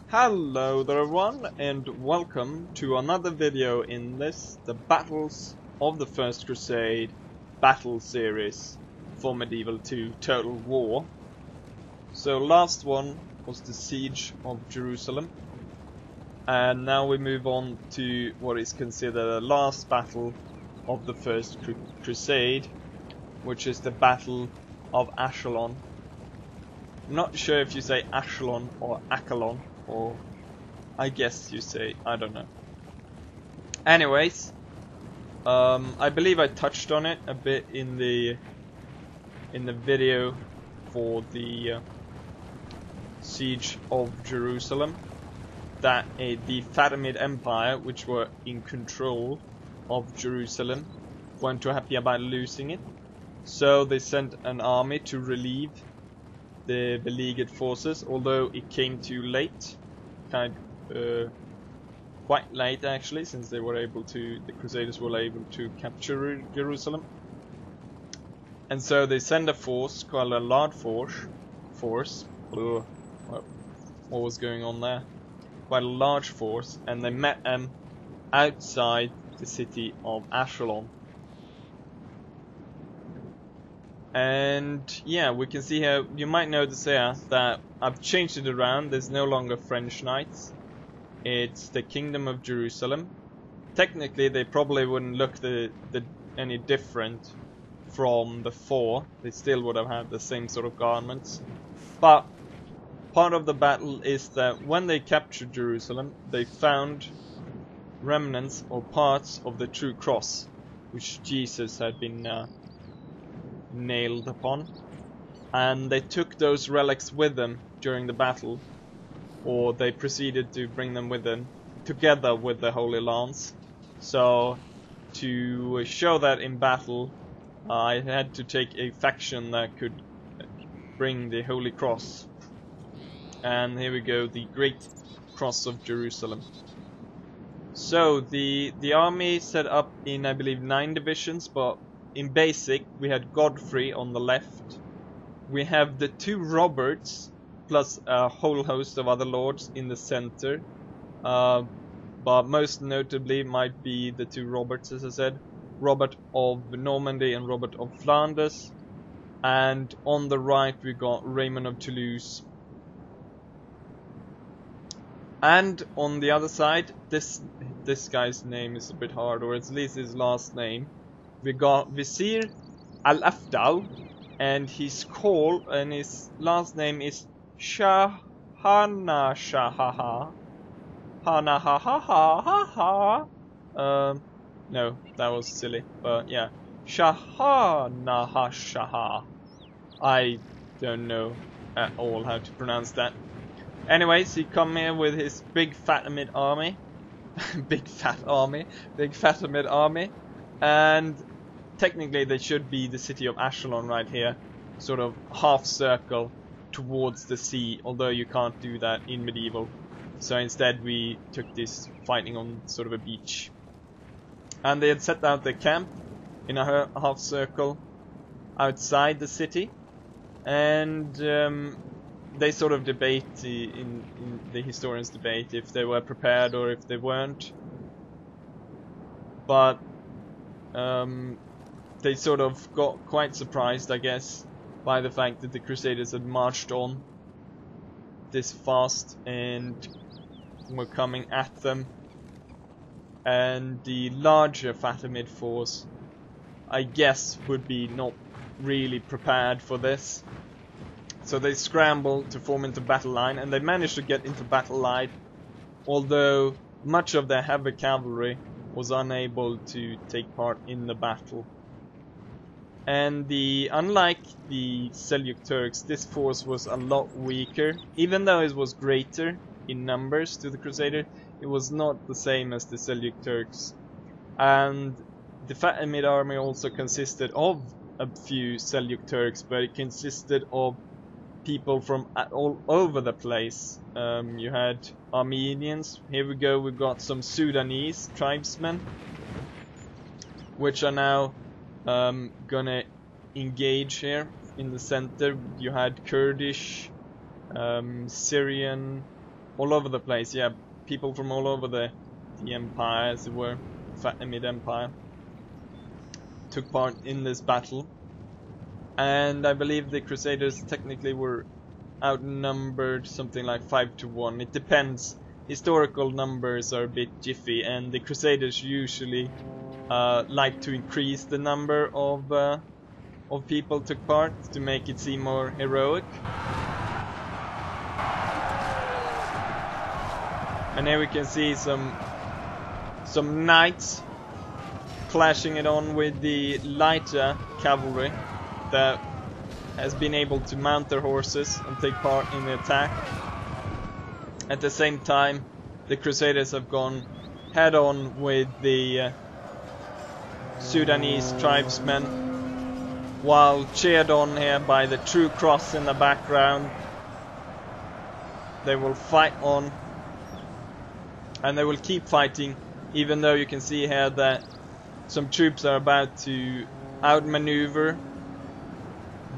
Hello there everyone, and welcome to another video in this, the Battles of the First Crusade battle series for Medieval 2 Total War. So last one was the Siege of Jerusalem, and now we move on to what is considered the last battle of the First Crusade, which is the Battle of Ascalon. I'm not sure if you say Ascalon or Ascalon, or I guess you say, I don't know. Anyways, I believe I touched on it a bit in the video for the Siege of Jerusalem, that the Fatimid Empire, which were in control of Jerusalem, weren't too happy about losing it, so they sent an army to relieve the beleaguered forces, although it came too late, quite late actually, since the Crusaders were able to capture Jerusalem. And so they sent a force, quite a large force. What was going on there? Quite a large force, and they met them outside the city of Ascalon. And yeah, we can see here, you might notice here that I've changed it around. There's no longer French knights, it's the Kingdom of Jerusalem. Technically they probably wouldn't look any different from before, they still would have had the same sort of garments. But part of the battle is that when they captured Jerusalem, they found remnants or parts of the true cross, which Jesus had been nailed upon, and they took those relics with them during the battle, or they proceeded to bring them with them together with the Holy Lance. So to show that in battle, I had to take a faction that could bring the Holy Cross, and here we go, the Great Cross of Jerusalem. So the army set up in, I believe, 9 divisions, but in basic, we had Godfrey on the left. We have the 2 Roberts, plus a whole host of other lords in the center. But most notably might be the 2 Roberts, as I said. Robert of Normandy and Robert of Flanders. And on the right we got Raymond of Toulouse. And on the other side, this guy's name is a bit hard, or at least his last name. We got Vizier Al-Afdal, and his last name is Shahana Shahaha. Hana ha ha ha ha ha. No, that was silly, but yeah. Shahana ha shaha. I don't know at all how to pronounce that. Anyways, he come here with his big Fatimid army. Big Fatimid army. And technically they should be the city of Ascalon right here, sort of half circle towards the sea, although you can't do that in medieval. So instead we took this fighting on sort of a beach. And they had set out their camp in a half circle outside the city, and they sort of debate, in the historians debate, if they were prepared or if they weren't. But they sort of got quite surprised, I guess, by the fact that the Crusaders had marched on this fast and were coming at them. And the larger Fatimid force, I guess, would be not really prepared for this. So they scrambled to form into battle line, and they managed to get into battle line, although much of their heavy cavalry was unable to take part in the battle. And unlike the Seljuk Turks, this force was a lot weaker. Even though it was greater in numbers to the Crusader, it was not the same as the Seljuk Turks. And the Fatimid army also consisted of a few Seljuk Turks, but it consisted of people from all over the place. You had Armenians. Here we go, we've got some Sudanese tribesmen, which are now gonna engage here in the center. You had Kurdish, Syrian, all over the place. Yeah, people from all over the empire, as it were, Fatimid Empire, took part in this battle. And I believe the Crusaders technically were outnumbered something like 5-1. It depends. Historical numbers are a bit jiffy, and the Crusaders usually like to increase the number of people took part to make it seem more heroic. And here we can see some knights clashing it on with the lighter cavalry that has been able to mount their horses and take part in the attack. At the same time, the Crusaders have gone head on with the Sudanese tribesmen, while cheered on here by the True Cross in the background. They will fight on, and they will keep fighting, even though you can see here that some troops are about to outmaneuver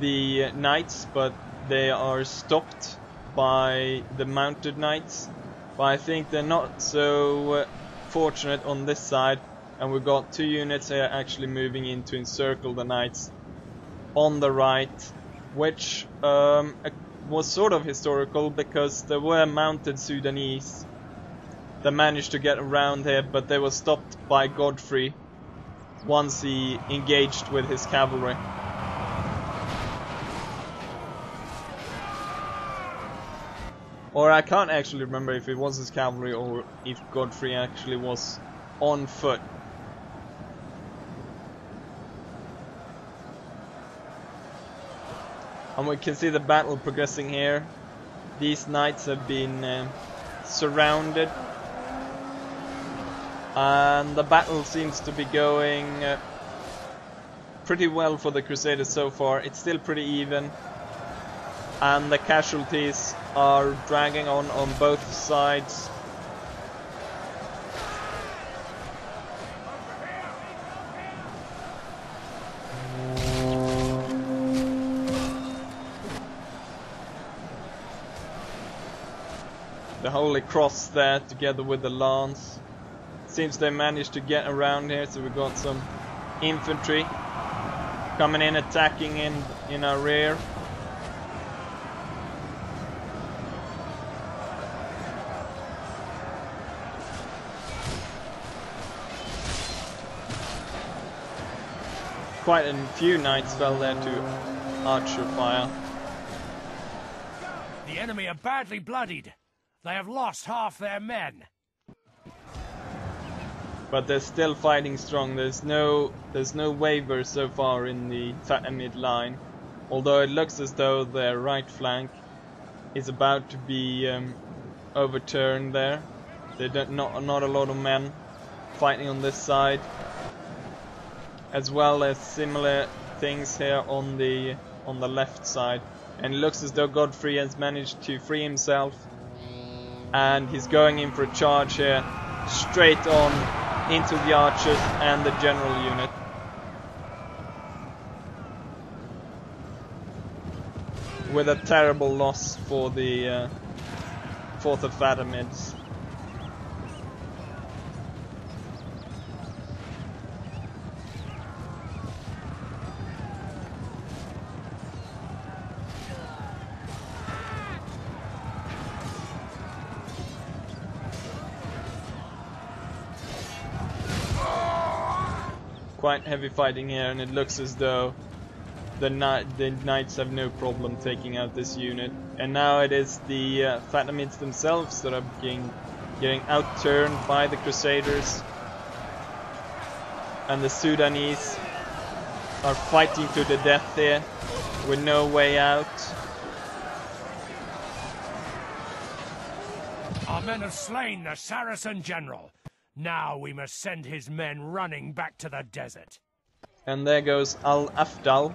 the knights, but they are stopped by the mounted knights. But I think they're not so fortunate on this side, and we've got 2 units here actually moving in to encircle the knights on the right, which was sort of historical because there were mounted Sudanese that managed to get around here, but they were stopped by Godfrey once he engaged with his cavalry. Or I can't actually remember if it was his cavalry or if Godfrey actually was on foot. And we can see the battle progressing here. These knights have been surrounded, and the battle seems to be going pretty well for the Crusaders so far. It's still pretty even, and the casualties are dragging on both sides. The Holy Cross there together with the lance. Seems they managed to get around here, so we've got some infantry coming in, attacking in our rear. Quite a few knights fell there to archer fire. The enemy are badly bloodied. They have lost half their men. But they're still fighting strong. There's no waiver so far in the Fatimid line. Although it looks as though their right flank is about to be overturned there. There's not a lot of men fighting on this side. As well as similar things here on the left side. And it looks as though Godfrey has managed to free himself. And he's going in for a charge here, straight on into the archers and the general unit. With a terrible loss for the 4th of Fatimids. Quite heavy fighting here, and it looks as though the knights have no problem taking out this unit. And now it is the Fatimids themselves that are getting outturned by the Crusaders, and the Sudanese are fighting to the death here with no way out. Our men have slain the Saracen general. Now we must send his men running back to the desert. And there goes Al-Afdal.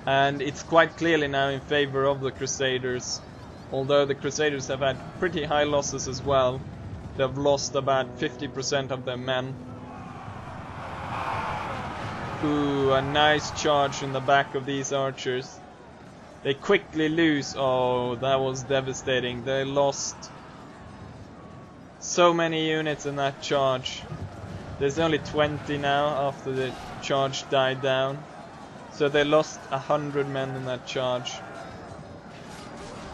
And it's quite clearly now in favor of the Crusaders. Although the Crusaders have had pretty high losses as well. They've lost about 50% of their men. Ooh, a nice charge in the back of these archers. They quickly lose. Oh, that was devastating. They lost so many units in that charge. There's only 20 now after the charge died down. So they lost 100 men in that charge.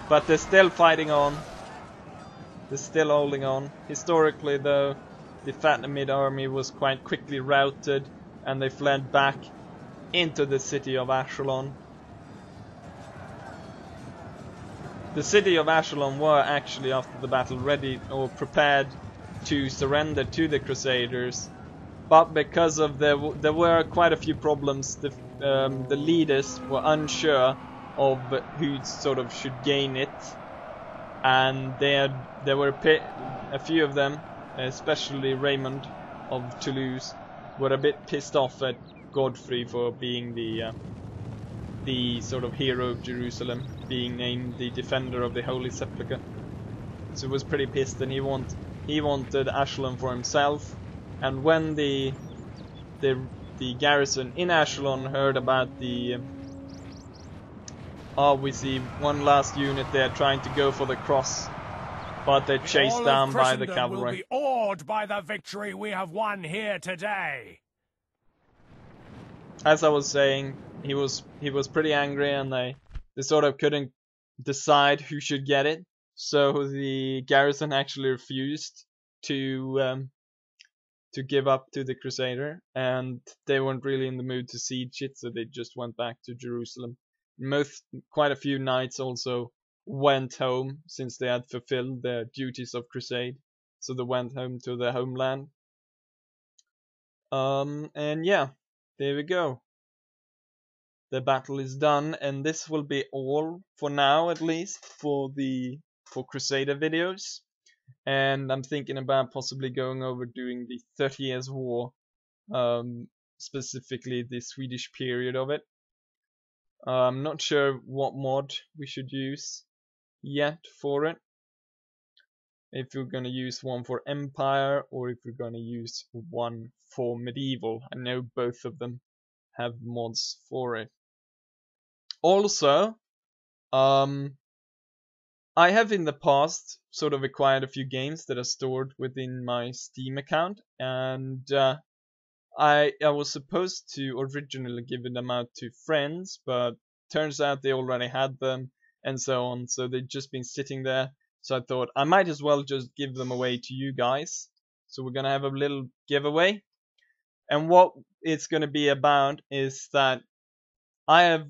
But they're still fighting on. They're still holding on. Historically though, the Fatimid army was quite quickly routed and they fled back into the city of Ascalon. The city of Ascalon were actually after the battle ready or prepared to surrender to the Crusaders, but because of there were quite a few problems, the leaders were unsure of who sort of should gain it, and there were a few of them, especially Raymond of Toulouse, were a bit pissed off at Godfrey for being the sort of hero of Jerusalem, being named the defender of the Holy Sepulchre. So he was pretty pissed, and he wanted Ascalon for himself. And when the garrison in Ascalon heard about the we see one last unit there trying to go for the cross, but they're chased down by the cavalry. Will be awed by the victory we have won here today. As I was saying, he was pretty angry, and they sort of couldn't decide who should get it. So the garrison actually refused to give up to the Crusader, and they weren't really in the mood to siege it, so they just went back to Jerusalem. Quite a few knights also went home since they had fulfilled their duties of crusade, so they went home to their homeland. And yeah, there we go. The battle is done, and this will be all for now, at least for Crusader videos. And I'm thinking about possibly going over doing the 30 Years' War, specifically the Swedish period of it. I'm not sure what mod we should use yet for it. If we're going to use one for Empire or if we're going to use one for Medieval. I know both of them have mods for it. Also, I have in the past sort of acquired a few games that are stored within my Steam account, and I was supposed to originally give them out to friends, but turns out they already had them and so on, so they've just been sitting there. So I thought I might as well just give them away to you guys. So we're gonna have a little giveaway, and what it's gonna be about is that I have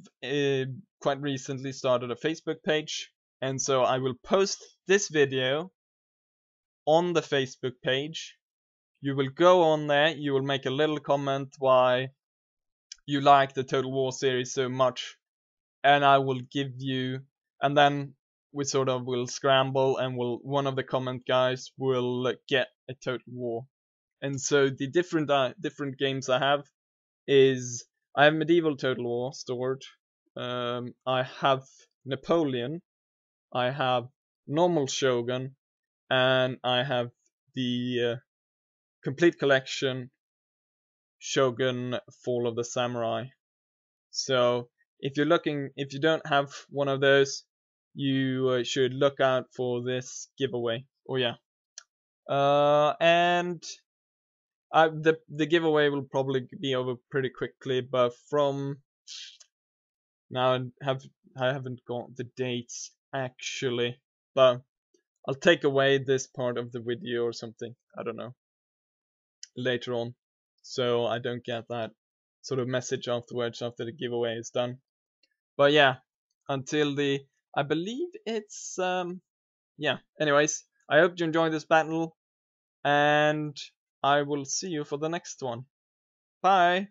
quite recently started a Facebook page, and so I will post this video on the Facebook page. You will go on there, you will make a little comment why you like the Total War series so much, and I will give you, and then we sort of will scramble, and one of the comment guys will get a Total War. And so the different games I have is I have Medieval Total War stored, I have Napoleon, I have Normal Shogun, and I have the complete collection Shogun Fall of the Samurai. So if you don't have one of those, you should look out for this giveaway. Oh yeah, and the giveaway will probably be over pretty quickly, but from now I haven't got the dates actually, but I'll take away this part of the video or something, I don't know, later on, so I don't get that sort of message afterwards after the giveaway is done. But yeah, until I believe it's yeah, anyways, I hope you enjoyed this battle, and I will see you for the next one. Bye!